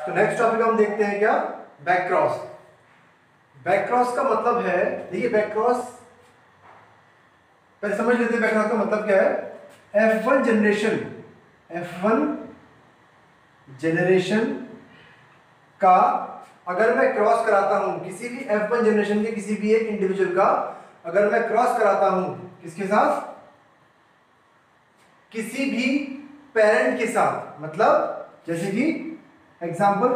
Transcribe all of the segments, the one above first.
तो next topic हम देखते हैं क्या, बैक क्रॉस। बैक क्रॉस का मतलब है, देखिए बैक क्रॉस पहले समझ लेते हैं बैक क्रॉस का मतलब क्या है। F1 जनरेशन का अगर मैं क्रॉस कराता हूं किसी भी F1 जनरेशन के किसी भी एक इंडिविजुअल का, अगर मैं क्रॉस कराता हूं किसके साथ, किसी भी पेरेंट के साथ, मतलब जैसे कि example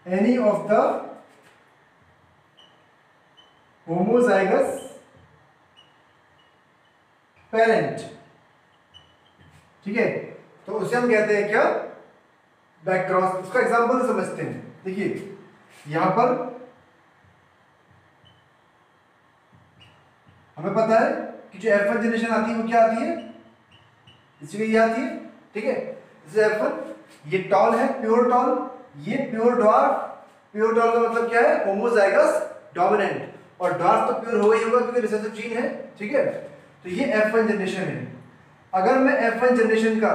any of the homozygous parent, ठीक है, तो उसे हम कहते हैं क्या, बैक क्रॉस। उसका एग्जांपल समझते हैं। देखिए यहां पर हमें पता है कि जो F1 जनरेशन आती है वो क्या आती है, इसलिए ये आती है, ठीक है। जैसे F1 ये टॉल है, प्योर टॉल, ये प्योर ड्वार्फ। प्योर टॉल का मतलब क्या है, होमोजाइगस डोमिनेंट, और ड्वार्फ तो प्योर होगा ही होगा क्योंकि रिसेसिव जीन है, ठीक है। तो ये F1 जनरेशन है। अगर मैं F1 जनरेशन का,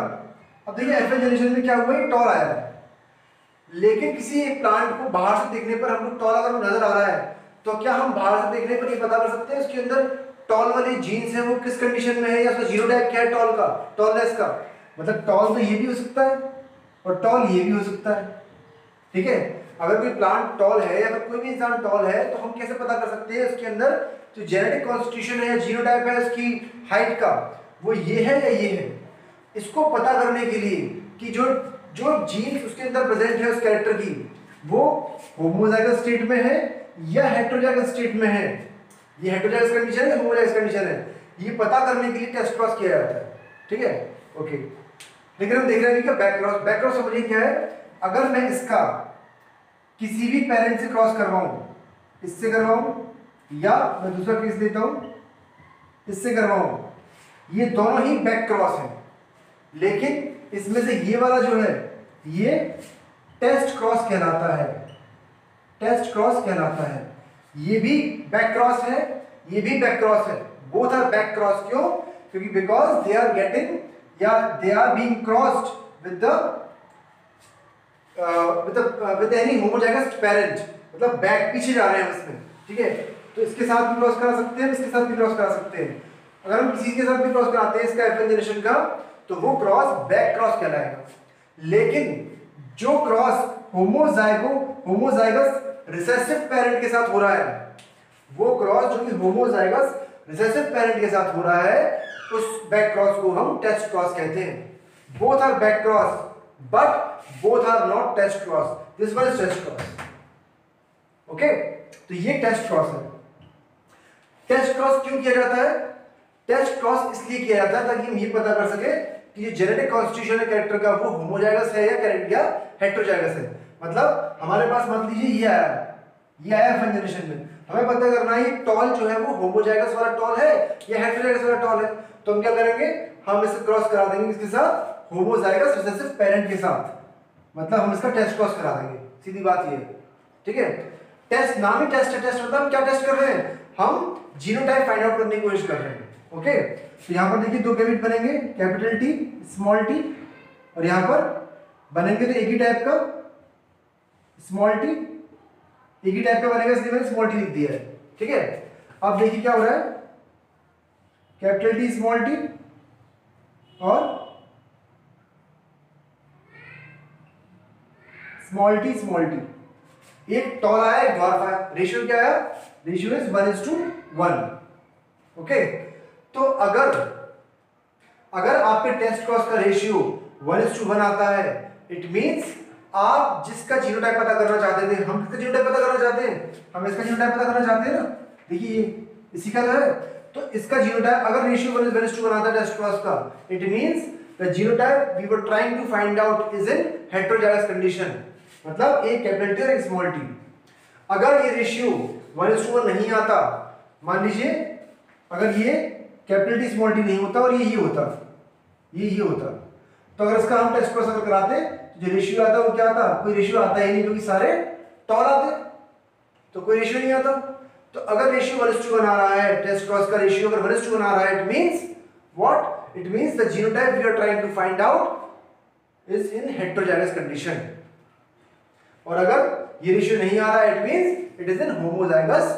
अब देखिए F1 जनरेशन में क्या हुआ, ये टॉल आया है, लेकिन किसी एक प्लांट को बाहर से देखने पर हमको टॉल अगर नजर आ रहा है, तो क्या हम बाहर से देखने पर ये पता कर सकते हैं उसके अंदर टॉल वाली जीन्स है वो किस कंडीशन में है, या उसका जीनोटाइप क्या है टॉल का, टॉलनेस का। मतलब टॉल तो ये भी हो सकता है और टॉल ये भी हो सकता है, ठीक है। अगर कोई प्लांट टॉल है या फिर कोई भी इंसान टॉल है, तो हम कैसे पता कर सकते हैं उसके अंदर जो जेनेटिक कॉन्स्टिट्यूशन है या जीनोटाइप है उसकी हाइट का, वो ये है या ये है। इसको पता करने के लिए कि जो जीन्स उसके अंदर प्रेजेंट है उस कैरेक्टर की, वो होमोजाइगस स्टेट में है या हेटेरोजाइगस स्टेट में है, ये हेटेरोजाइगस कंडीशन है या होमोजाइगस कंडीशन है, ये पता करने के लिए टेस्ट क्रॉस किया जाता है, ठीक है, ओके। लेकिन हम देख रहे हैं कि बैक क्रॉस, बैक क्रॉस समझिए क्या है। अगर मैं इसका किसी भी पेरेंट से क्रॉस करवाऊं, इससे करवाऊं या मैं दूसरा केस देता हूं, इससे करवाऊं, ये दोनों ही बैक क्रॉस है, लेकिन इसमें से ये वाला जो है ये टेस्ट क्रॉस कहलाता है, टेस्ट क्रॉस कहलाता है। ये भी बैक क्रॉस है, ये भी बैक क्रॉस है, बोथ आर बैक क्रॉस। क्यों? क्योंकि बिकॉज दे आर गेटिंग या they are being crossed with with any homozygous parent, मतलब बैक पीछे जा रहे हैं उसमें, ठीक है। तो इसके साथ भी क्रॉस करा सकते हैं, इसके साथ भी क्रॉस करा सकते हैं। अगर हम किसी के साथ भी क्रॉस कराते हैं इसका F1 जनरेशन का, तो वो क्रॉस बैक क्रॉस कहलाएगा। लेकिन जो क्रॉस होमोजाइगस रिसेसिव पेरेंट के साथ हो रहा है, वो क्रॉस जो कि होमोजाइगस रिसेसिव पेरेंट के साथ हो रहा है, उस बैक क्रॉस को हम टेस्ट क्रॉस कहते हैं। Both are back cross but both are not test cross, this one is test cross, okay. तो ये टेस्ट क्रॉस है। टेस्ट क्रॉस क्यों किया जाता है? टेस्ट क्रॉस इसलिए किया जाता है ताकि हम ये पता कर सके कि ये जेनेटिक कॉन्स्टिट्यूशन है कैरेक्टर का, वो होमोजाइगस है या हेटेरोजाइगस है। मतलब हमारे पास मान लीजिए ये आया F1 जनरेशन में, हमें पता करना है टॉल जो है वो होमोजाइगस वाला टॉल है या हेटेरोजाइगस वाला टॉल है। तो हम क्या करेंगे, हम इसे क्रॉस करा देंगे इसके साथ, होमोजाइगस रिसेसिव पेरेंट के साथ, मतलब हम इसका टेस्ट क्रॉस करा देंगे, सीधी बात ये है, ठीक है। टेस्ट नाम ही टेस्ट है, टेस्ट मतलब हम क्या टेस्ट कर रहे हैं, हम जीनोटाइप फाइंड आउट करने की कोशिश कर रहे हैं, ओके। तो यहां पर देखिए दो गैमेट बनेंगे, कैपिटल टी स्मॉल टी, और यहां पर बनेंगे तो एक ही टाइप का स्मॉल टी, एक ही टाइप का बनेगा, इसलिए मैंने स्मॉल टी लिख दिया है, ठीक है। अब देखिए क्या हो रहा है, कैपिटल टी स्मॉल टी और स्मॉल टी, एक टॉल आया एक ड्वार्फ आया, रेशियो क्या आया, रेशियो इज 1:1, ओके। तो अगर आपके टेस्ट क्रॉस का रेशियो 1:1 आता है, इट मींस आप जिसका जीनोटाइप पता करना चाहते थे, हम किसका जीनोटाइप पता करना चाहते हैं, हम इसका जीनोटाइप पता करना चाहते हैं ना, देखिए ये इसी का है। तो इसका जीनोटाइप अगर रेशियो 1:1 आता है टेस्ट क्रॉस का, it means the genotype we were trying to find out is in heterozygous condition, मतलब एक कैपिटल टी और एक स्मॉल टी। अगर ये रेशियो 1:1 नहीं आता, मान लीजिए अगर ये कैपिटल टी स्मॉल टी नहीं होता और ये होता, ये होता, तो अगर इसका हम टेस्ट क्रॉस कराते, जो रेशियो आता वो क्या आता, कोई रेशियो आता ही नहीं, क्योंकि सारे टॉल आते, तो कोई रेशियो नहीं आता। तो अगर रेशियो 1:1 आ रहा है, टेस्ट क्रॉस का रेशियो अगर 1:1 आ रहा है, it means what, it means the genotype we are trying to find out is in heterozygous condition, और अगर ये रेशियो नहीं आ रहा है it means it is in homozygous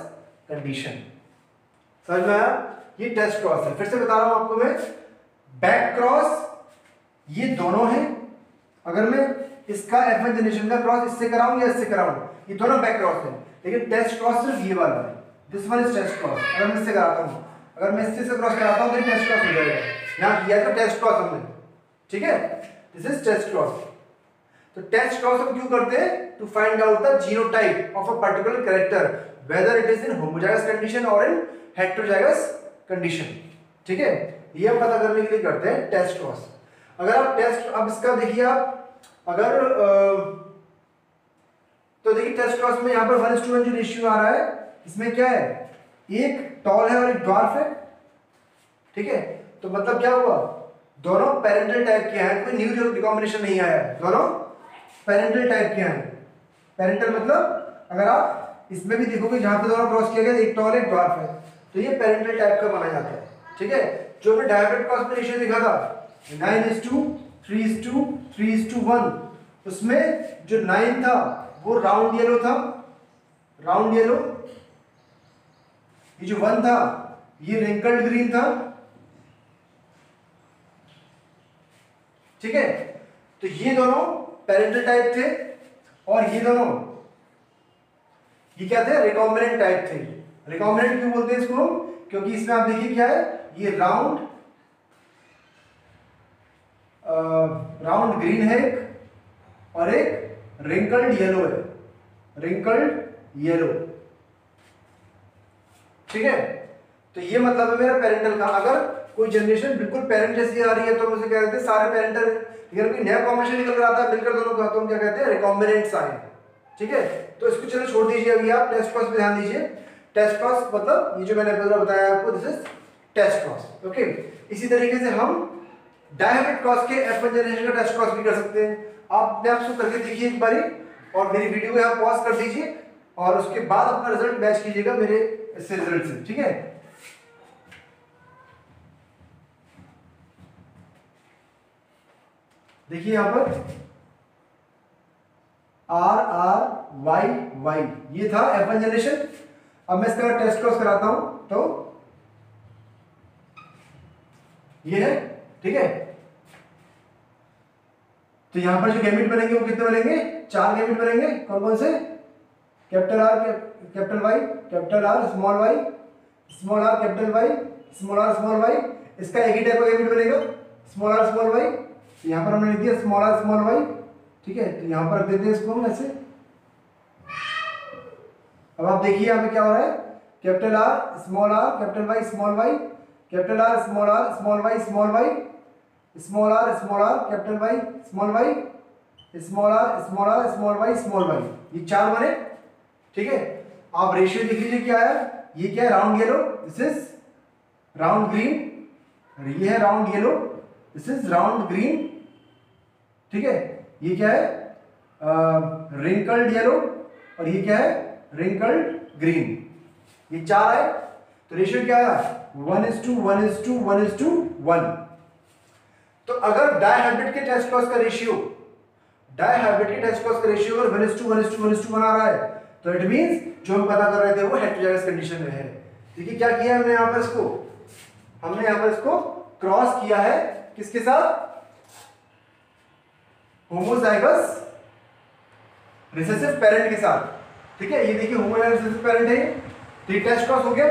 condition. समझ में आया? ये टेस्ट क्रॉस है। फिर से बता रहा हूं आपको मैं, बैक क्रॉस ये दोनों हैं। अगर मैं इसका F1 जनरेशन का क्रॉस इससे कराऊं या इससे कराऊं, ये दोनों बैक क्रॉस है, लेकिन टेस्ट क्रॉस सिर्फ ये वाला है, this one is test cross. अगर मैं इससे कराता हूं, अगर मैं इससे क्रॉस कराता हूं तो टेस्ट क्रॉस हो जाएगा। यहां किया था टेस्ट क्रॉस हमने, ठीक है, दिस इज टेस्ट क्रॉस। तो टेस्ट क्रॉस हम क्यों करते हैं? To find out the genotype of a particular character whether it is in homozygous condition और इन हेटेरोजाइगस कंडीशन, ठीक है। ये हम पता करने के लिए करते हैं टेस्ट क्रॉस। अगर आप टेस्ट, अब इसका देखिए आप, अगर तो देखिए टेस्ट क्रॉस में यहां पर 1:1 जो रेशियो आ रहा है, इसमें क्या है, एक टॉल है और एक ड्वार्फ है, ठीक है। तो मतलब क्या हुआ, दोनों पेरेंटल टाइप के हैं, कोई न्यू रिकॉम्बिनेशन नहीं आया है, दोनों पेरेंटल टाइप के हैं। पेरेंटल मतलब अगर आप इसमें भी देखोगे जहां पे दोनों क्रॉस किया गया, एक टॉल एक ड्वार्फ है, तो ये पेरेंटल टाइप का माना जाता है, ठीक है। जो हमने डायहेड्रल क्रॉस में रेशियो देखा था 9:3, 3:1, उसमें जो 9 था वो राउंड येलो था, राउंड येलो। ये जो 1 था ये रिंकल्ड ग्रीन था, ठीक है। तो ये दोनों पेरेंटल टाइप थे, और ये दोनों ये क्या थे, रिकॉम्बिनेंट टाइप थे। रिकॉम्बिनेंट क्यों बोलते हैं इसको हम, क्योंकि इसमें आप देखिए क्या है, ये राउंड ग्रीन है एक, और एक रिंकल्ड येलो है, रिंकल्ड येलो, ठीक है। तो ये मतलब है मेरा पेरेंटल का। अगर कोई जनरेशन बिल्कुल पेरेंट जैसी आ रही है तो हम उसे क्या कहते हैं, सारे पेरेंटल। अगर कोई नया कॉम्बिनेशन निकल कर आता है मिलकर दोनों का, तो हम क्या कहते हैं, रिकॉम्बिनेंट्स आए, ठीक है। तो इसको चलो छोड़ दीजिए, अभी आप टेस्ट क्रॉस पे ध्यान दीजिए। टेस्ट क्रॉस मतलब ये जो मैंने पूरा बताया आपको, this is test cross, okay. इसी तरीके से हम डायहेड्रल क्रॉस के F1 जनरेशन का टेस्ट क्रॉस भी कर सकते हैं। आप अपने आप से करके देखिए एक बारी, और मेरी वीडियो को यहाँ पॉज कर दीजिए, और उसके बाद अपना रिजल्ट मैच कीजिएगा मेरे इससे रिजल्ट से, ठीक है। देखिए यहां पर RRYY ये था F1 जनरेशन। अब मैं इसका टेस्ट क्रॉस कराता हूं तो ये है, ठीक है। तो यहां पर जो गैमेट बनेंगे वो कितने बनेंगे, 4 गैमेट बनेंगे। कौन कौन से, capital R capital Y, capital R small y, small r capital Y, small r small y। इसका एक ही टाइप का गैमेट बनेगा, स्मॉल r स्मॉल y। तो यहां पर हमने लिख दिया स्मॉल r स्मॉल y, ठीक है। तो यहां पर रख देते हैं इसको हम ऐसे। अब आप देखिए यहां पे क्या हो रहा है, capital R small r capital Y small y, capital R small y small y, small r capital Y small y, small r small y small y। ये 4 बने, ठीक है। आप रेशियो देख लीजिए क्या है, ये क्या है, round yellow, this is round green, ये है round yellow, this is round green, ठीक है। ये क्या है, रिंकल्ड येलो, और ये क्या है, रिंकल्ड ग्रीन। ये 4 है। तो रेशियो क्या है, 1:1:1:1। तो अगर डायहाइब्रिड के टेस्ट क्रॉस का रेशियो, डायहाइब्रिड के टेस्ट क्रॉस का रेशियो अगर 1:1:1:1 आ रहा है, तो इट मींस जो हम पता कर रहे थे वो हेटेरोजाइगस कंडीशन में है। देखिए क्या किया हमने यहां पर, इसको हमने यहां पर इसको क्रॉस किया है किसके साथ, होमोजाइगस रिसेसिव पेरेंट के साथ, ठीक है। ये देखिए होमोजाइगस रिसेसिव पेरेंट है, तो ये टेस्ट क्रॉस हो गया।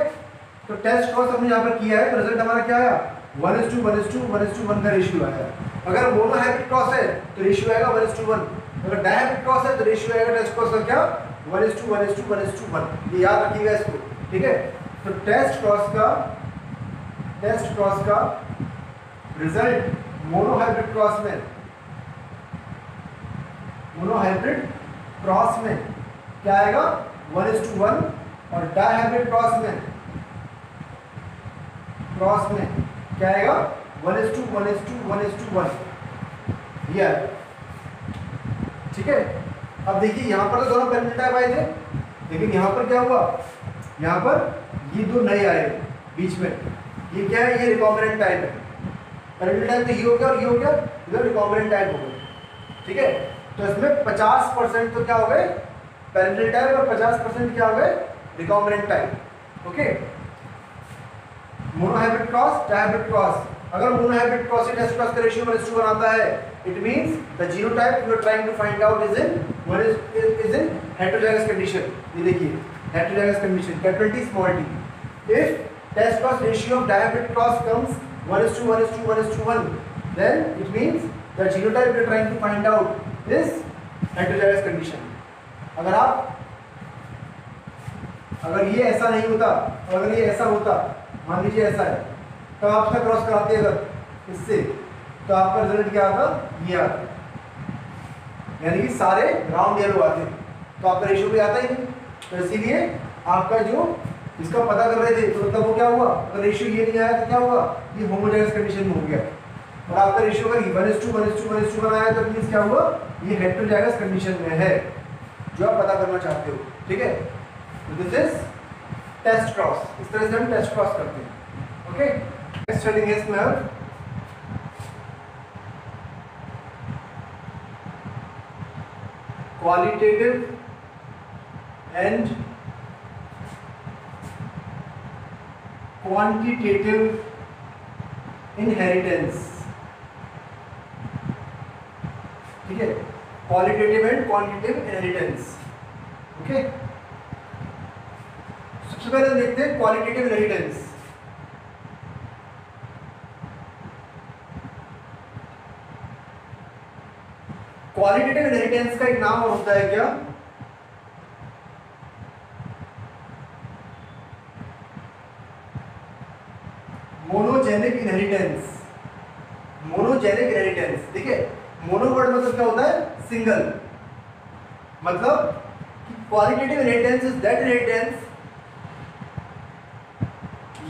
तो टेस्ट क्रॉस हमने यहां पर किया है, तो रिजल्ट हमारा क्या आया, 1:1:1:1 का रेशियो आया। अगर मोनोहाइब्रिड क्रॉस है तो रेशियो आएगा 1:1, अगर डायहाइब्रिड क्रॉस है तो रेशियो आएगा टेस्ट क्रॉस का क्या, 1:1:1:1। ये याद रखिएगा इसको, ठीक है। तो टेस्ट क्रॉस का रिजल्ट मोनोहाइब्रिड क्रॉस में क्या आएगा, 1:1, और डायहाइब्रिड क्रॉस में क्या आएगा, 1:1:1:1। ये है, ठीक है। अब देखिए यहां पर तो दोनों पेरेंटल टाइप आए थे, लेकिन यहां पर क्या हुआ, यहां पर ये 2 नए आए बीच में। ये क्या है, ये रिकॉम्बिनेंट टाइप है। पेरेंटल टाइप तो ये हो गया और ये हो गया, इधर रिकॉम्बिनेंट टाइप हो गया, ठीक है। तो इसमें 50% तो क्या हो गए पैरेंटल टाइप और 50% क्या हो गए recombinant type. Okay, monohybrid cross, dihybrid cross. अगर मोनोहाइब्रिड क्रॉस से टेस्ट क्रॉस का रेशियो 1:1 बनाता है, it means the genotype you are trying to find out is in heterozygous condition. ये देखिए heterozygous condition capital T small t। If test cross ratio of dihybrid cross comes 1:1:1:1, then it means the genotype you are trying to find out is heterozygous condition। अगर ये ऐसा नहीं होता, अगर ये ऐसा होता, मान लीजिए ऐसा है, तो आप इसका क्रॉस कराते अगर इससे, तो आपका रिजल्ट क्या आता, ये आता, यानी कि सारे राउंड येलो आते, तो आपका रेशियो भी आता ही नहीं। तो इसीलिए आपका जो इसका पता कर रहे थे, तो मतलब वो क्या हुआ, अगर रेशियो ये नहीं आया तो क्या हुआ, ये होमोजाइगस कंडीशन में हो गया। और आपका रेशियो अगर 1:1:1:1 आया तो मींस क्या हुआ, ये हेटेरोजाइगस कंडीशन में है, जो आप पता करना चाहते हो। ठीक है, तो दिस इज टेस्ट क्रॉस, इस तरह से हम टेस्ट क्रॉस करते हैं। ओके, नेक्स्ट हेडिंग इज में क्वालिटेटिव एंड क्वांटिटेटिव इनहेरिटेंस। ठीक है, qualitative and quantitative inheritance. Okay, सबसे पहले देखते हैं क्वालिटेटिव इनहेरिटेंस। क्वालिटेटिव इनहेरिटेंस का एक नाम और होता है क्या, मोनोजेनिक इनहेरिटेंस। मोनोजेनिक इनहेरिटेंस, ठीक है, मोनो वर्ड मतलब क्या होता है, सिंगल। मतलब qualitative inheritance is that inheritance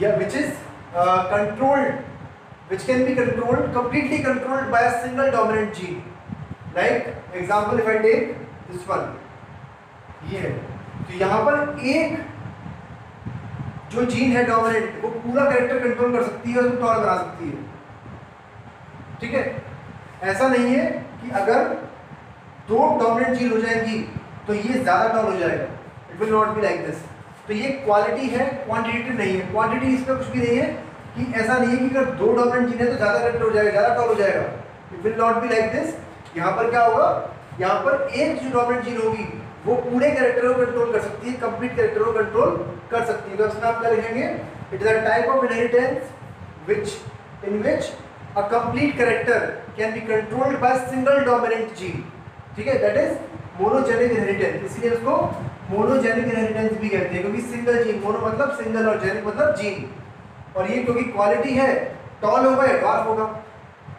या which is controlled, which can be controlled, completely controlled by a single dominant gene. Like example, if I take this one, ये है, तो यहाँ पर एक जो जीन है डोमिनेंट, वो पूरा कैरेक्टर कंट्रोल कर सकती है और उसको टॉल बना सकती है। ठीक है, ऐसा नहीं है कि अगर दो डोमिनेंट जीन हो जाएंगी तो ये ज्यादा टॉल हो जाएगा, it will not be like this. तो ये क्वालिटी है, क्वांटिटेटिव नहीं है। क्वांटिटी इसमें कुछ भी नहीं है कि ऐसा नहीं है कि अगर दो डोमिनेंट जीन है तो ज्यादा कैरेक्टर हो जाएगा, ज्यादा टॉल हो जाएगा, it will not be like this. यहाँ पर क्या होगा, यहाँ पर एक जो डोमिनेंट जीन होगी वो पूरे कैरेक्टर को कंट्रोल कर सकती है, कंप्लीट कैरेक्टर को कंट्रोल कर सकती है। तो इसमें आप क्या लिखेंगे, it is a type of inheritance which in which a complete character can be controlled by single dominant gene. ठीक है, दैट इज मोनोजेनिक इनहेरिटेंस। इसलिए उसको मोनोजेनिक इनहेरिटेंस भी कहते हैं, क्योंकि सिंगल जीन, मोनो मतलब सिंगल और जेनिक मतलब जीन। और ये क्योंकि क्वालिटी है, टॉल होगा या डॉर्फ होगा,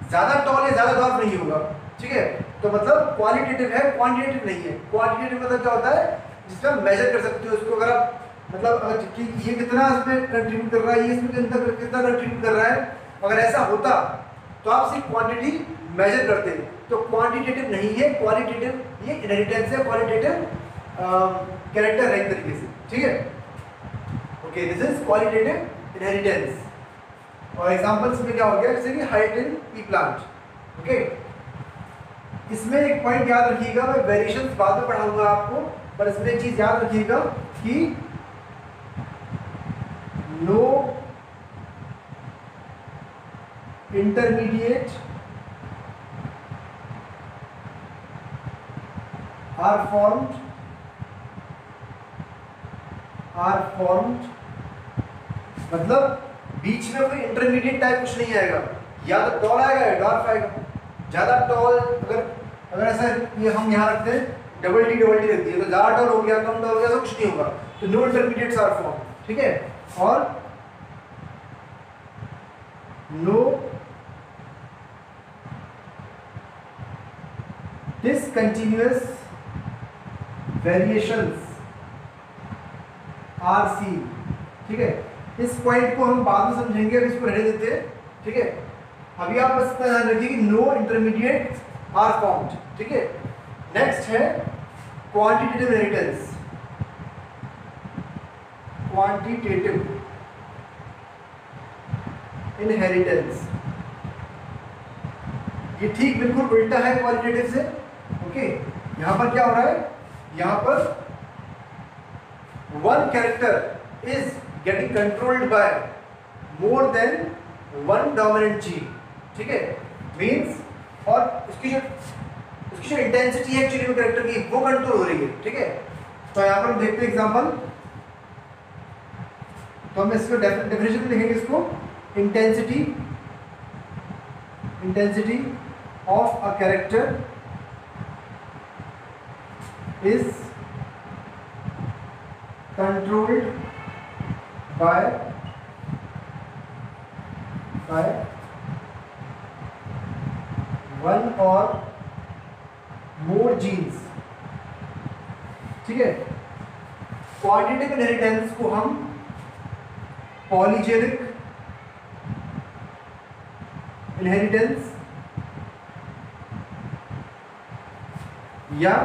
ज्यादा टॉल या ज्यादा डॉर्फ नहीं होगा। ठीक है, तो मतलब क्वालिटेटिव है, क्वांटिटेटिव नहीं है। क्वांटिटेटिव मतलब क्या होता है, जिसका मेजर कर सकते हो उसको, अगर आप मतलब कि ये कितना इसमें कंट्रीब्यूट कर रहा है, ये इसमें कितना कंट्रीब्यूट कर रहा है, अगर ऐसा होता तो आप सिर्फ क्वांटिटी मेजर करते हैं। तो क्वांटिटेटिव नहीं है, क्वालिटेटिव ये इनहेरिटेंस है, क्वालिटेटिव कैरेक्टर है एक तरीके से। ठीक है, okay, this is qualitative inheritance. और एग्जांपल्स में क्या हो गया, जैसे कि height in P plant. Okay, इसमें एक पॉइंट याद रखिएगा, मैं वेरिएशंस बाद में पढ़ाऊंगा आपको, पर इसमें एक चीज याद रखिएगा कि नो इंटरमीडिएट आर फॉर्म्ड मतलब बीच में कोई इंटरमीडिएट टाइप कुछ नहीं आएगा, या तो टॉल आएगा या डॉर्फ आएगा। ज्यादा टॉल अगर ऐसा ये हम यहाँ रखते हैं डबल टी रख दिए, तो ज्यादा टॉल हो गया, कम टॉल हो गया, ऐसा कुछ नहीं होगा। तो नो इंटरमीडिएट्स आर फॉर्म। ठीक है, और no discontinuous variations are seen. ठीक है, इस पॉइंट को हम बाद में समझेंगे, अभी इसको रहने देते हैं। ठीक है, अभी आप बस ध्यान रखिए कि नो इंटरमीडिएट आर फॉर्म्ड। ठीक है, नेक्स्ट है क्वांटिटेटिव इनहेरिटेंस। क्वांटिटेटिव इनहेरिटेंस ये ठीक बिल्कुल उल्टा है क्वालिटेटिव से। ओके, यहाँ पर क्या हो रहा है, यहाँ पर one character is getting controlled by more than one dominant gene. ठीक है, मीन्स और उसकी जो इंटेंसिटी है एक्चुअली कैरेक्टर की वो कंट्रोल हो रही है। ठीक है, तो यहाँ पर देखते हैं एग्जांपल। तो हम इसको डेफिनेशन में लिखेंगे इसको, intensity of a character is controlled by one और मोर जीन्स। ठीक है, क्वांटिटेटिव इनहेरिटेंस को हम पॉलीजेनिक इनहेरिटेंस या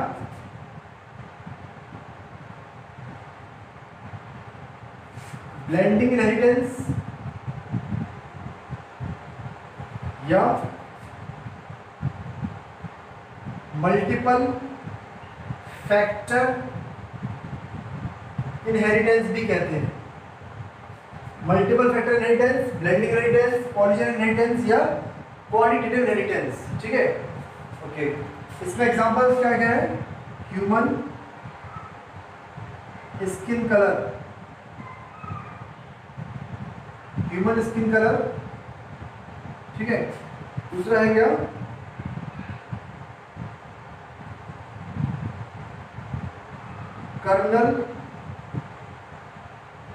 ब्लेंडिंग इनहेरिटेंस या मल्टीपल फैक्टर इनहेरिटेंस भी कहते हैं। Multiple factor inheritance, blending inheritance, polygenic inheritance या क्वांटिटेटिव इनहेरिटेंस। ठीक है, ओके, इसमें एग्जांपल्स क्या क्या है, ह्यूमन स्किन कलर, ठीक है। दूसरा है क्या, कर्नल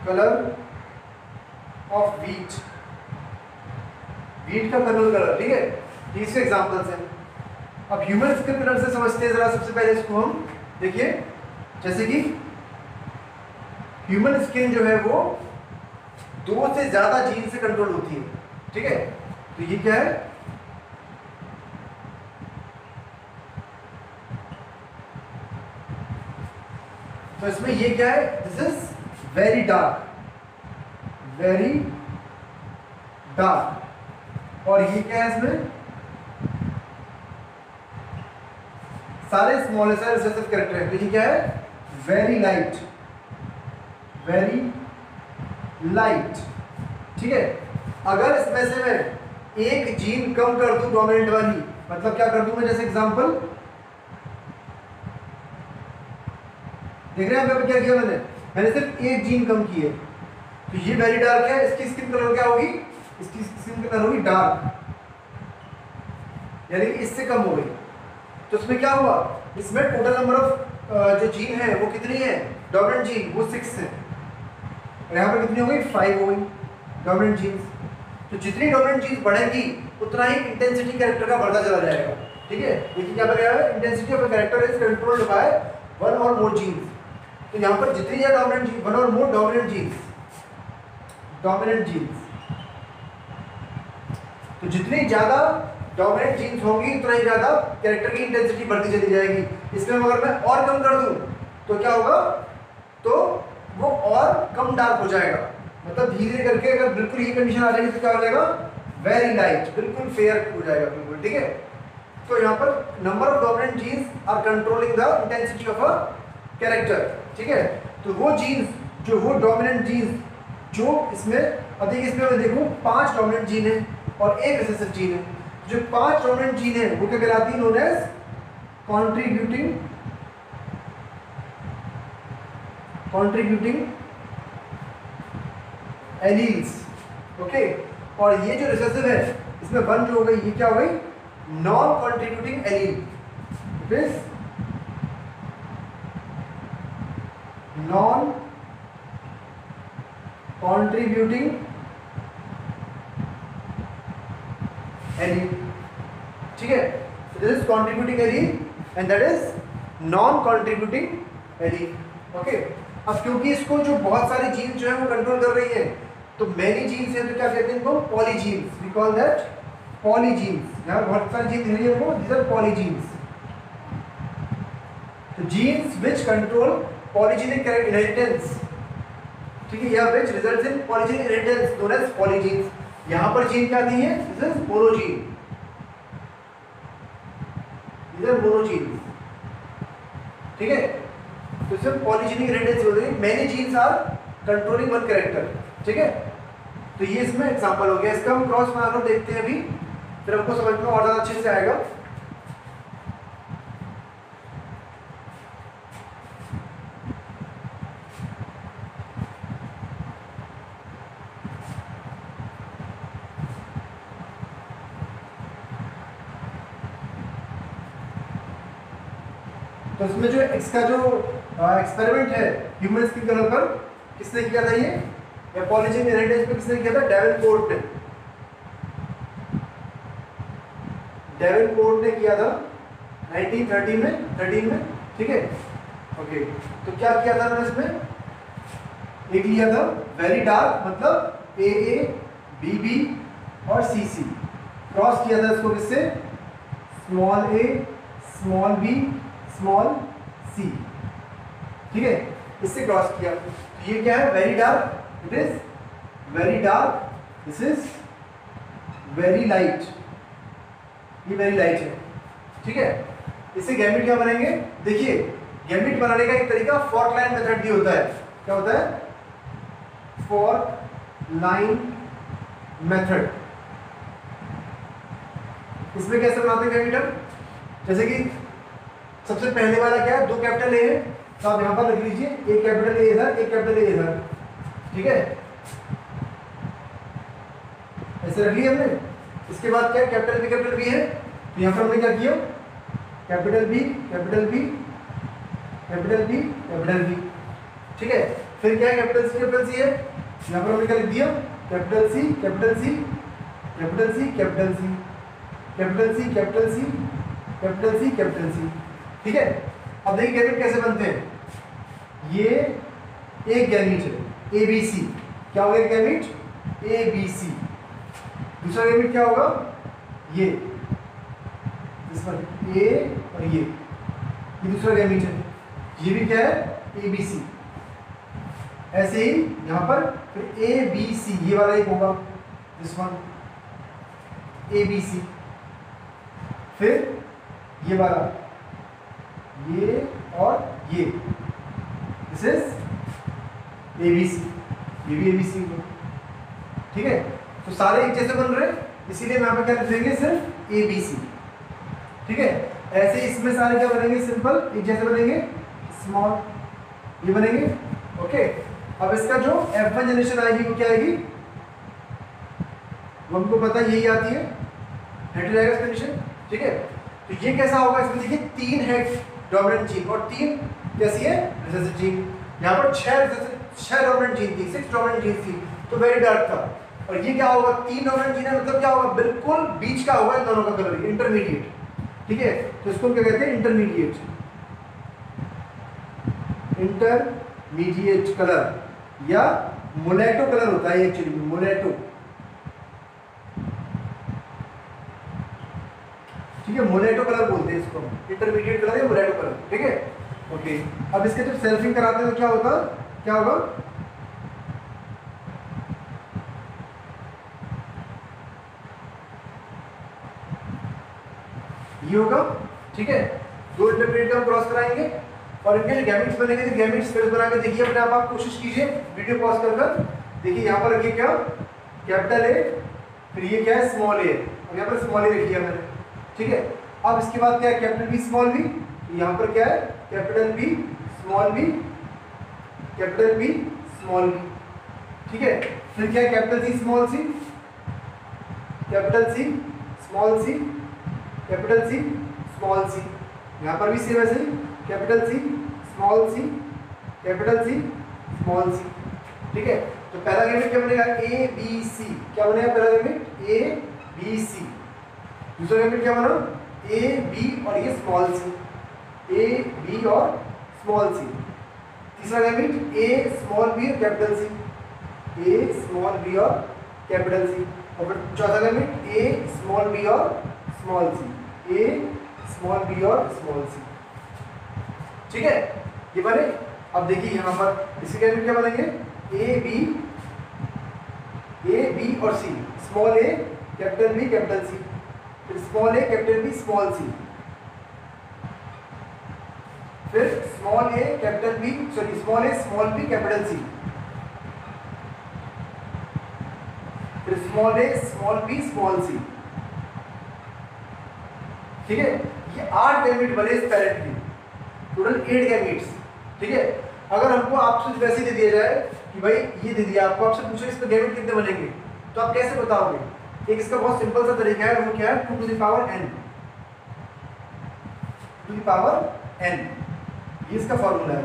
कलर ऑफ वीट का कर्नल कलर। ठीक है, तीसरे एग्जांपल्स हैं। अब ह्यूमन स्किन कलर से समझते हैं जरा। सबसे पहले इसको हम देखिए, जैसे कि ह्यूमन स्किन जो है वो 2 से ज्यादा जीन से कंट्रोल होती है। ठीक है, तो ये क्या है, तो इसमें ये क्या है, दिस इज वेरी डार्क, और ये क्या है, इसमें सारे स्मॉलेस्ट रिसेसिव कैरेक्टर है। तो ये क्या है, वेरी लाइट। ठीक है, अगर इसमें से मैं एक जीन कम कर दूं डोमिनेंट वाली, मतलब क्या कर दूं मैं, जैसे एग्जांपल देख रहे हैं आप, क्या किया मैंने सिर्फ एक जीन कम की है। तो ये वेरी डार्क है, इसकी स्किन कलर क्या होगी, इसकी स्किन कलर होगी डार्क, यानी कि इससे कम हो गई। तो इसमें क्या हुआ, इसमें टोटल नंबर ऑफ जो जीन है वो कितनी है, डोमिनेंट जीन वो 6 है, और यहाँ पर कितनी हो गई, 5 हो गई डोमिनेंट जीन्स। तो जितनी डोमिनेंट जीन्स बढ़ेगी उतना ही इंटेंसिटी कैरेक्टर का बढ़ता चला जाएगा। ठीक है, देखिए क्या क्या है, intensity of a character is controlled by one और मोर जीन्स। तो यहाँ पर जितनी ज्यादा डोमिनेंट जीन, वन और मोर डोमिनेंट जीन्स, तो जितनी ज्यादा डोमिनेंट जीन्स होंगी उतना ही ज्यादा कैरेक्टर की इंटेंसिटी बढ़ती चली जाएगी। इसमें अगर मैं और कम कर दूं तो क्या होगा, तो वो और कम डार्क हो जाएगा। मतलब धीरे करके अगर बिल्कुल ये कंडीशन आ जाएगी तो क्या हो जाएगा, वेरी लाइट, बिल्कुल फेयर हो जाएगा बिल्कुल। ठीक है, तो यहाँ पर number of dominant genes are controlling the intensity of a character. ठीक है, तो वो जीन्स जो वो डोमिनेंट जीन्स जो इसमें अधिक, इसमें मैं देखूं 5 डोमिनेंट जीन है और 1 रिसेसिव जीन है। जो 5 डोमिनेंट जीन है वो क्या कहलाती है, known as contributing alleles. Okay, और ये जो रिसेसिव है इसमें 1 जो हो गई, ये क्या हो गई, non contributing allele. Non contributing allele. ठीक है, this is contributing allele and that is non contributing allele. Okay, अब क्योंकि इसको जो बहुत सारी जीन जो है वो कंट्रोल कर रही है, तो मैनी जीन्स है, तो क्या कहते हैं इनको, polygenes. We call that polygenes. यहाँ बहुत सारी जीन है वो, दीज आर पॉलीजीन्स। तो genes which control polygenic inheritance, ठीक है, या which results in polygenic inheritance known as polygenes. यहाँ पर जीन क्या दी है, दिस इज मोनोजीन। इधर मोनोजीन, ठीक है। तो इसे पॉलीजेनिक रेडियस बोलते हैं, many genes are controlling one character, ठीक है। तो ये इसमें एग्जांपल हो गया। इसका हम क्रॉस बनाकर देखते हैं अभी, फिर हमको समझ में और ज़्यादा अच्छे से आएगा। तो इसमें जो इसका जो एक्सपेरिमेंट है ह्यूमन स्किन कलर पर, किसने किया था ये पॉलीजेनिक रेडियस पे किसने किया था? डेवेनपोर्ट ने। डेवेनपोर्ट ने किया था 1913 में, ठीक है। ओके, तो क्या किया था मैंने इसमें? एक लिया था वेरी डार्क, मतलब AA, BB और CC, क्रॉस किया था इसको किससे? Small a, small b, small c, ठीक है, इससे क्रॉस किया। तो ये क्या है? Very dark, it is very dark, this is very light, ये वेरी लाइट है, ठीक है। इससे गैमेट क्या बनेंगे? देखिए, गैमेट बनाने का एक तरीका फॉर्क लाइन मेथड भी होता है। क्या होता है? Fork line method. इसमें कैसे बनाते हैं गैमेट हम? जैसे कि सबसे पहले वाला क्या है? 2 कैपिटल ए है, तो आप यहां पर लिख लीजिए, एक कैपिटल ए इधर, एक कैपिटल ए इधर, ठीक है, ऐसे रख लिया हमने। इसके बाद क्या? कैपिटल बी है, तो यहां पर हमने क्या किया? Capital B, capital B, capital B, capital B, ठीक है। फिर क्या है? कैपिटल सी है, यहां पर हमने क्या लिख दिया? Capital C, capital C, capital C, capital C, capital C, capital C, capital C, capital C, ठीक है। अब देखिए गैमेट कैसे बनते हैं। ये एक गैमेट है ABC, क्या होगा गैमेट? ABC। दूसरा गैमेट क्या होगा? ये इस पर A और ये दूसरा गैमेट है, ये भी क्या है? ABC। ऐसे ही यहां पर फिर ABC, ये वाला एक होगा, दिस वन ABC। फिर ये वाला, ये और ये, दिस इज ABC, ये भी ABC होगा, ठीक है। तो सारे एक जैसे बन रहे हैं, इसीलिए हम यहाँ पे क्या लिख देंगे? सिर्फ ABC, ठीक है। ऐसे इसमें सारे क्या बनेंगे? सिंपल एक जैसे बनेंगे, स्मॉल, ये बनेंगे, ओके। अब इसका जो F1 जनरेशन आएगी वो क्या आएगी? वो हमको पता यही आती है, हेटेरोजाइगस कंडीशन, ठीक है। तो ये कैसा होगा? इसमें देखिए 3 है डोमिनेंट जीन और 3 कैसी है? Recessive gene. यहाँ पर 6 डोमिनेंट जीन थी, 6 डोमिनेंट जीन थी, तो वेरी डार्क था। और ये क्या होगा? 3 डोमिनेंट जीन है, मतलब क्या होगा? बिल्कुल बीच का होगा इन दोनों का कलर, इंटरमीडिएट, ठीक है। तो इसको क्या कहते हैं? इंटरमीडिएट, इंटरमीडिएट कलर, या मुलेटो कलर होता है एक्चुअली, मुलेटो, ठीक है। मुलेटो कलर बोलते हैं इसको, इंटरमीडिएट कलर या मुलेटो कलर, ठीक है, ओके। अब इसके जब सेल्फिंग कराते हैं तो क्या होगा? क्या होगा? ये होगा, ठीक है। 2 इंटरमीडिएट का हम क्रॉस कराएंगे और इनके जो गैमेट्स बनेंगे, तो गैमेट्स फिर बना के देखिए अपने आप कोशिश कीजिए, वीडियो पॉज कर देखिए। यहाँ पर रखिए क्या? कैपिटल ए, फिर ये क्या है? स्मॉल ए, और यहाँ पर स्मॉल ए रखी है मैंने, ठीक है। अब इसके बाद क्या है? कैपिटल बी, स्मॉल बी, यहाँ पर क्या है? Capital B, small b, capital B, small B, ठीक है। फिर क्या है? Capital C, small c, capital C, small c, capital C, small c, यहाँ पर भी सेम ऐसे ही, capital C, small c, capital C, small c, ठीक है। तो पहला गैमेट क्या बनेगा? ABC, क्या बनेगा पहला गैमेट? ABC। दूसरा गैमेट क्या बना? AB और ये स्मॉल सी, AB और स्मॉल सी। तीसरा गैमेट A स्मॉल b और capital C, A small b और कैपिटल सी। और फिर चौथा गैमेट A स्मॉल b और small c, A small b और स्मॉल सी, ठीक है, ये बने। अब देखिए यहाँ पर इसके गैमेट क्या बनेंगे? A B और C, small a capital B capital C, फिर small a capital B small c, फिर स्मॉल ए कैपिटल बी, सॉरी स्मॉल ए स्मॉल बी कैपिटल सी, फिर स्मॉल ए स्मॉल बी स्मॉल सी। ठीक है, ये 8 गैमेट बने इस पैरेंट की, टोटल 8 गैमेट्स। ठीक है, अगर हमको आपसे वैसे दे दिया जाए कि भाई ये दे दिया आपको, आपसे पूछो इसमें गैमेट कितने बनेंगे, तो आप कैसे बताओगे? एक इसका बहुत सिंपल सा तरीका है, वो क्या है, 2 to the power n, 2 to the power n, ये इसका फॉर्मूला है।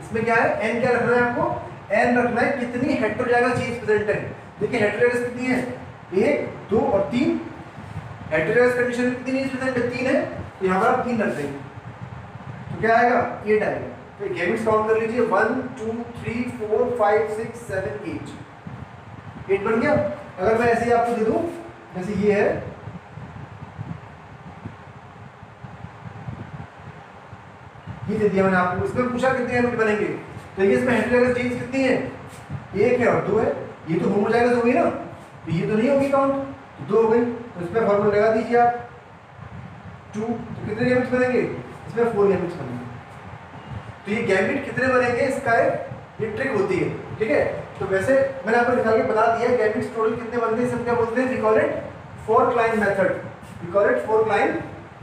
इसमें क्या है, n क्या रखना है आपको, n रखना है कितनी हेटेरोजाइगस चीज प्रेजेंट है। देखिए हेटेरोजाइगस कितनी है, 1 2 और 3, हेटेरोजाइगस कंडीशन में कितनी चीज प्रेजेंट है, 3 है, तो यहाँ पर आप 3 रख देंगे, तो क्या आएगा, 8 आएगा। तो गैमेट्स काउंट कर लीजिए, 1 2 3 4 5 6 7 8 बन गया। अगर मैं ऐसे ही आपको दे दूं, जैसे ये है, ये दे दिया मैंने आपको, इसमें पूछा कितने गैमेट बनेंगे, तो ये इसमें हेटेरोजाइगस चीज कितनी है, 1 है और 2 है, ये तो होमोजाइगस हो गई ना, तो ये तो नहीं होगी काउंट, तो 2 हो गई, तो इसमें फॉर्मूला लगा दीजिए आप 2, तो कितने गैमेट्स बनेंगे, इसमें 4 गैमेट्स बनेंगे। तो ये गैमेट कितने बनेंगे, इसका एक ट्रिक होती है। ठीक है, तो वैसे मैंने आपको निकाल के बता दिया गैमेट्स टोटल कितने बनते हैं, सब क्या बोलते हैं, we call it fourth line method, we call it fourth line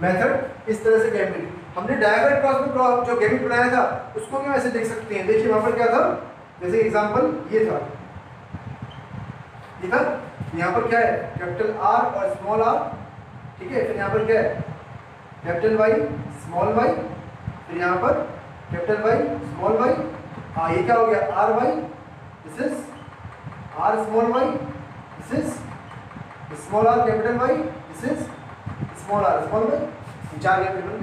method. इस तरह से गैमेट हमने डायगोनल क्रॉस में जो गैमेट बनाया था उसको भी वैसे देख सकते हैं। देखिए वहां पर क्या था, जैसे एग्जांपल ये था, ये था, यहाँ पर क्या है, कैपिटल आर और स्मॉल आर। ठीक है, फिर यहाँ पर क्या है, कैपिटल वाई स्मॉल वाई, फिर यहाँ पर कैपिटल वाई स्मॉल वाई, हाँ ये क्या हो गया, R Y, this is R small y, this is small are capital Y, this is small are small y. 4 gamete बन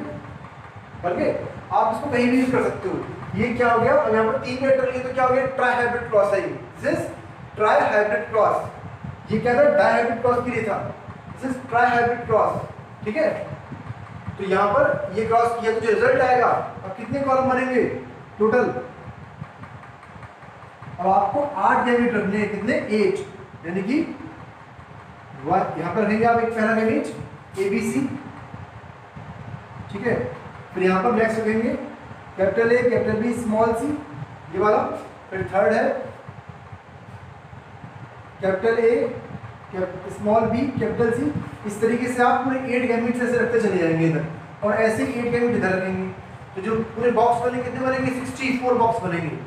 गए। आप इसको कहीं भी यूज कर सकते हो। ये क्या हो गया, अब यहाँ पर 3 कैरेक्टर लिए तो क्या हो गया, ट्राई हाइब्रिड क्रॉस है, this is try hybrid cross. ये क्या था, डाई हाइब्रिड क्रॉस के लिए था, this is try hybrid cross. ठीक है, तो यहाँ पर ये क्रॉस किया तो जो रिजल्ट आएगा, अब कितने कॉलम बनेंगे टोटल, अब आपको 8 गैमेट रखने हैं, कितने, 8, यानी कि यहाँ पर रखेंगे आप एक पहला गैमेट ABC। ठीक है, फिर यहाँ पर नेक्स्ट रखेंगे capital A capital B small c, ये वाला। फिर थर्ड है capital A small b capital C। इस तरीके से आप पूरे 8 गैमेट्स ऐसे रखते चले जाएंगे इधर, और ऐसे 8 गैमेट इधर रखेंगे, तो जो पूरे बॉक्स बनेंगे कितने बनेंगे, 64 बॉक्स बनेंगे,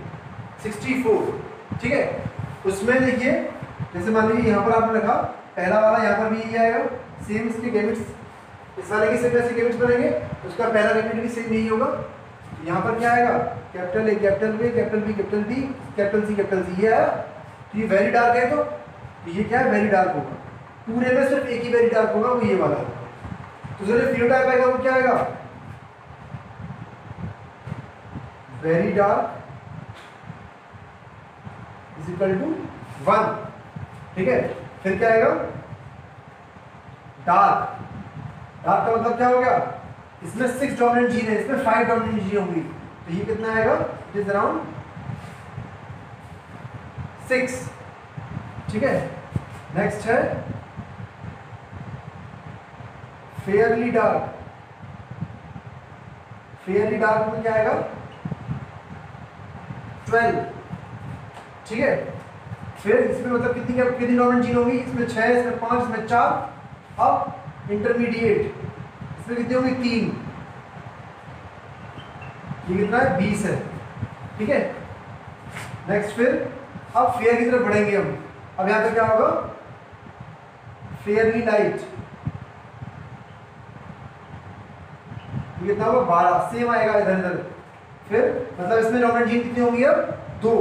64। ठीक है, उसमें देखिए जैसे मान लीजिए यहाँ पर आपने रखा पहला वाला, यहाँ पर भी यही आएगा, सेम इसके गैमेट्स, इस वाले के सेम ऐसे गैमेट्स बनेंगे, उसका पहला गैमेट भी सेम यही होगा। यहाँ पर क्या आएगा, capital A capital B capital B capital D capital C, ये आया। तो ये वेरी डार्क है, तो ये क्या है, वेरी डार्क होगा, पूरे में सिर्फ एक ही वेरी डार्क होगा, वो ये वाला होगा। तो जो फिनोटाइप आएगा वो क्या आएगा, very dark is equal to 1। ठीक है, फिर क्या आएगा, डार्क, डार्क का मतलब क्या हो गया, इसमें 6 डोमिनेंट जीन है, इसमें 5 डोमिनेंट जीन होंगी, तो ये कितना आएगा, इट इज अराउंड 6। ठीक है, नेक्स्ट है फेयरली डार्क, फेयरली डार्क में क्या आएगा, 12। ठीक है, फिर इसमें मतलब कितनी डोमिनेंट जीन होगी, इसमें 6, इसमें 5, इसमें 4। अब इंटरमीडिएट, इसमें कितनी होगी, 3, ये कितना है, 20 है। ठीक है, नेक्स्ट फिर अब फेयर की तरफ बढ़ेंगे हम। अब यहाँ पे क्या होगा, फेयरली लाइट, ये कितना होगा, 12, सेम आएगा इधर इधर। फिर मतलब इसमें डोमिनेंट जीन कितनी होंगी, अब 2,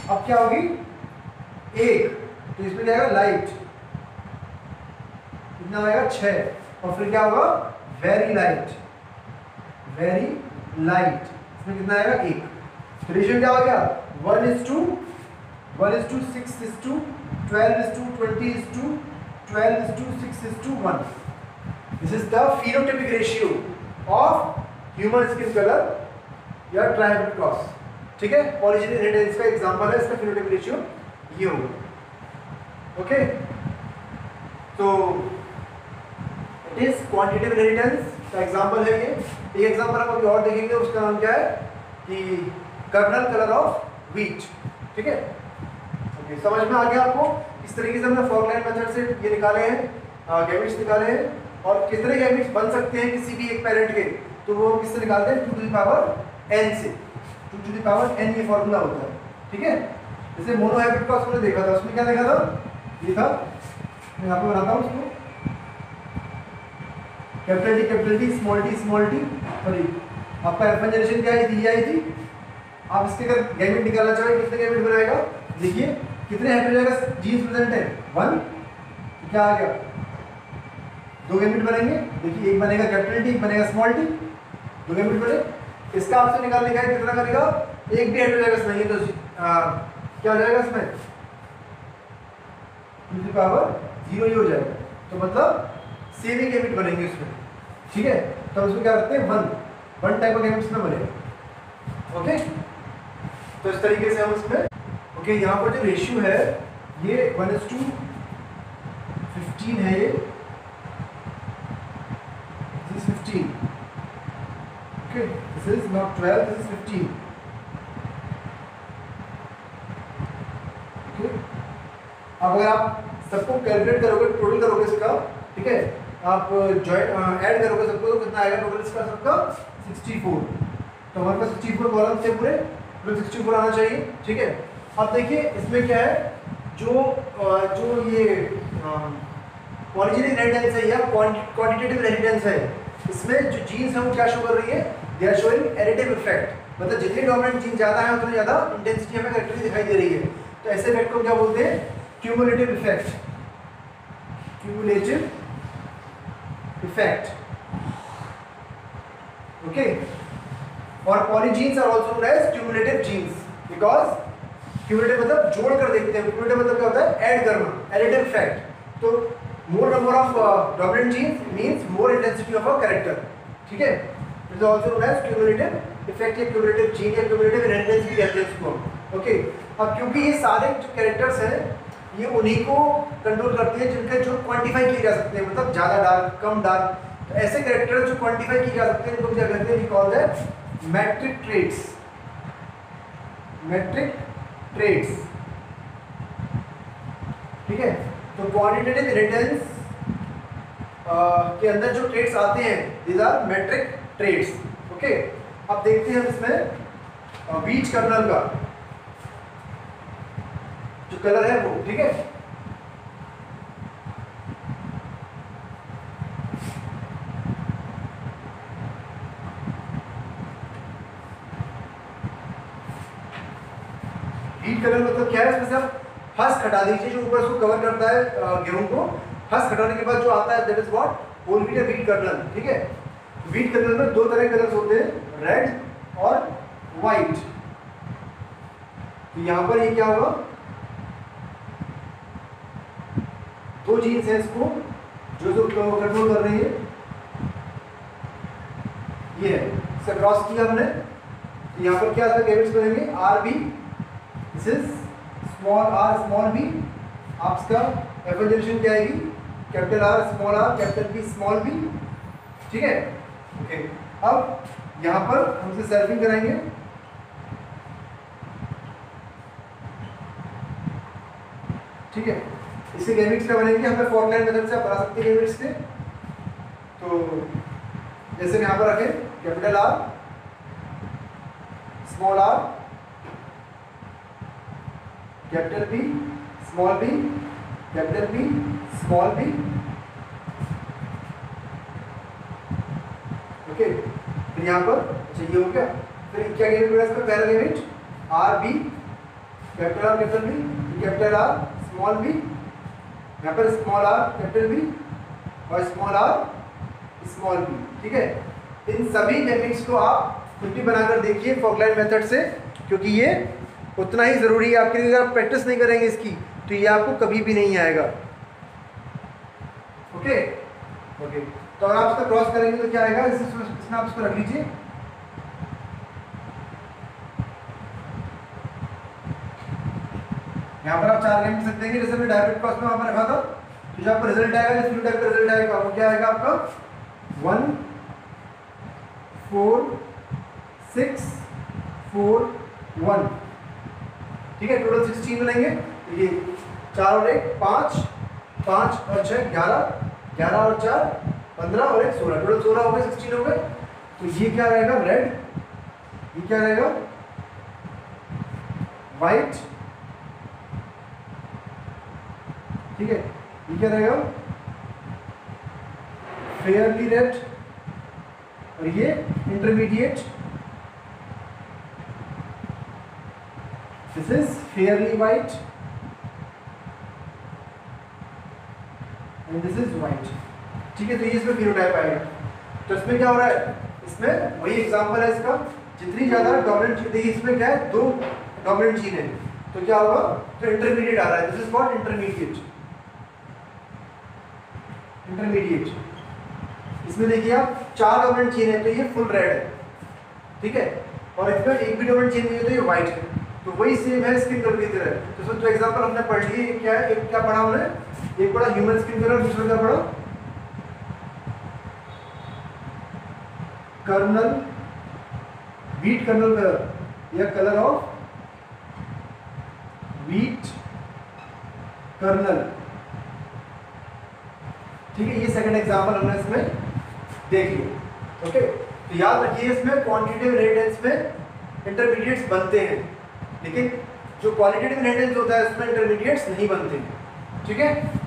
अब क्या होगी, 1, तो इसमें क्या आएगा, लाइट, कितना आएगा, 6, और फिर क्या होगा, वेरी लाइट, वेरी लाइट, इसमें कितना आएगा, 1। तो रेशियो क्या हो गया, 1:6:12:20:20 12:6:1। This is the phenotypic ratio of human skin colour या ट्राइहाइब्रिड क्रॉस। ठीक है, पॉलीजेनिक इनहेरिटेंस का एग्जांपल है, इसका phenotypic रेशियो ये होगा। ओके, तो इट इज क्वांटिटेटिव इनहेरिटेंस का एग्जाम्पल है ये। एक एग्जाम्पल हम अभी और देखेंगे, उसका नाम क्या है कि कर्नल कलर ऑफ व्हीट। ठीक है, ओके, समझ में आ गया आपको? इस तरीके से हमने फॉरलाइन मेथड से ये निकाले हैं, गैमेट्स निकाले हैं, और कितने गैमेट्स बन सकते हैं किसी भी एक पेरेंट के, तो वो किससे निकालते हैं? 2 टू द पावर n से। 2 टू द पावर n ये फॉर्मूला होता है। ठीक है, जैसे मोनोहाइब्रिड का उसने देखा था, उसमें क्या देखा था? ये था, मैं यहाँ पे बनाता हूँ उसको, capital T small T, sorry आपका F1 जनरेशन क्या आई थी? ये आई थी। आप इसके अगर गैमेट निकालना चाहें, कितने गैमेट बनाएगा? देखिए कितने हाइड्रोजाइगस जीन्स प्रेजेंट है? 1, तो क्या आ गया? 2 गैमेट बनेंगे। देखिए एक बनेगा कैपिटल टी, एक बनेगा स्मॉल टी, 2 गैमेट बने। इसका आपसे निकालने का है, कितना करेगा? एक भी हाइड्रोजाइगस नहीं है तो क्या हो जाएगा इसमें? 2 की पावर 0 ही हो जाएगा, तो मतलब सेम ही गैमेट बनेंगे उसमें। ठीक है, तो हम उसमें क्या करते हैं? 1 टाइप ऑफ गैमेट्स में बनेगा। ओके, तो इस तरीके से हम इसमें, ओके, यहाँ पर जो रेशियो है ये 1:15 है, ये 15। Okay, this is not 12, this is 15। Okay, अब अगर आप सबको कैलकुलेट करोगे, टोटल करोगे इसका, ठीक है, आप जॉइंट ऐड करोगे सबको, तो कितना आएगा टोटल इसका सबका? 64। तो हमारे पास 64 कॉलम थे पूरे, 64 आना चाहिए। ठीक है, अब देखिए इसमें क्या है, जो ये पॉलीजेनिक इनहेरिटेंस है या क्वांटिटेटिव इनहेरिटेंस है, इसमें जो जीन्स है वो क्या शो कर रही है? They are showing additive effect, मतलब जितने डोमिनेंट जीन ज़्यादा है उतनी ज़्यादा इंटेंसिटी हमें करेक्टली दिखाई दे रही है। तो ऐसे इफेक्ट को क्या बोलते हैं? Cumulative effect. Cumulative effect, okay. और polygenes are also known as cumulative genes, because cumulative मतलब जोड़ कर देखते हैं, क्यूमुलेटिव मतलब क्या होता है? ऐड करना, एडिटिव इफेक्ट। तो more number of dominant genes means more intensity of a character. ठीक है, it is also known as cumulative effect या क्यूमुलेटिव जीन या क्यूमुलेटिव इनहेरिटेंस भी कहते हैं इसको। ओके, अब क्योंकि ये सारे जो कैरेक्टर्स हैं ये उन्हीं को कंट्रोल करते हैं जिनके जो क्वांटिफाई किए जा सकते हैं, मतलब ज़्यादा डार्क, कम डार्क। तो ऐसे कैरेक्टर जो क्वांटिफाई किए जा सकते हैं इनको क्या कहते हैं? We call that metric traits. Metric traits, ठीक है। तो क्वांटिटेटिव इनहेरिटेंस के अंदर जो ट्रेट्स आते हैं these are metric traits. Okay, अब देखते हैं हम इसमें व्हीट कर्नल का जो कलर है वो, ठीक है। व्हीट कलर मतलब क्या है? इसमें से आप हस्क हटा दीजिए, जो ऊपर उसको कवर करता है गेहूं को। हस्क हटाने के बाद जो आता है that is what? Whole wheat या व्हीट कर्नल। ठीक है, व्हीट कर्नल में 2 तरह के कलर्स होते हैं, रेड और व्हाइट। तो यहां पर ये क्या होगा? 2 जीन्स हैं इसको जो कंट्रोल कर रही है, ये है, इसे क्रॉस किया हमने। तो यहाँ पर क्या गैमेट्स बनेंगे? R B, this is small are small b. आप इसका F1 जनरेशन क्या आएगी? Capital R small are, capital B small B. ठीक है, ओके। अब यहाँ पर हम इसे सर्फिंग कराएंगे। ठीक है, इससे गैमेट्स क्या बनेंगे? हमें फॉरलाइन मेथड से आप बना सकते हैं गैमेट्स से। तो जैसे यहाँ पर रखें capital R small are, capital B small b, capital B small b. Okay, फिर यहाँ पर अच्छा ये हो गया। फिर क्या गैमेट बना इसका? पहला gamete R B, capital R capital B, capital R small B, यहाँ पर स्मॉल आर कैपिटल बी और स्मॉल आर स्मॉल बी। ठीक है, इन सभी गैमेट्स को आप खुद भी बनाकर देखिए फॉरलाइन मेथड से, क्योंकि ये उतना ही ज़रूरी है आपके लिए। अगर आप प्रैक्टिस नहीं करेंगे इसकी तो ये आपको कभी भी नहीं आएगा। ओके ओके, तो अगर आप इसका क्रॉस करेंगे तो क्या आएगा? इसमें आप इसको रख लीजिए। यहाँ पर आप 4 गैमेट्स रख देंगे, जैसे हमने डायरेक्ट क्रॉस में वहाँ पर रखा था। तो जो आपका रिजल्ट आएगा, जिस टाइप का रिजल्ट आएगा वो क्या आएगा आपका? 1 4 6 4 1, ठीक है, टोटल 16 बनेंगे। ये 4 और 1 5, 5 और 6 11, 11 और 4 15 और 1 16, टोटल 16 हो गए, 16 हो गए। तो ये क्या रहेगा, रेड, ये क्या रहेगा, वाइट, ठीक है, ये क्या रहेगा, फेयरली रेड, और ये intermediate, this is fairly white and this is white, ठीक है। तो ये इसमें फिनोटाइप आएगा। तो इसमें क्या हो रहा है, इसमें वही एग्जांपल है इसका, जितनी ज्यादा डोमिनेंट चीज, देखिए इसमें क्या है, 2 डोमिनेंट जीन है, तो क्या होगा, तो इंटरमीडिएट आ रहा है, this is called intermediate, intermediate. इसमें देखिए आप 4 डोमिनेंट जीन है, तो ये फुल रेड है, ठीक है, और इसमें एक भी डोमिनेंट जीन नहीं है, तो ये व्हाइट है। तो वही सेम है स्किन कलर की तरह। तो इसमें जो एग्जांपल हमने पढ़ लिए, क्या है, एक क्या पढ़ा हमने, एक पढ़ा ह्यूमन स्किन कलर, दूसरा क्या पढ़ा, कर्नल, व्हीट कर्नल कलर या कलर ऑफ व्हीट कर्नल, ठीक है। ये सेकंड एग्जांपल हमने इसमें देख लिया, ओके। तो याद रखिए इसमें क्वांटिटेटिव इनहेरिटेंस में इंटरमीडिएट्स बनते हैं, लेकिन जो क्वालिटेटिव इनहेरिटेंस होता है इसमें इंटरमीडिएट्स नहीं बनते, ठीक है।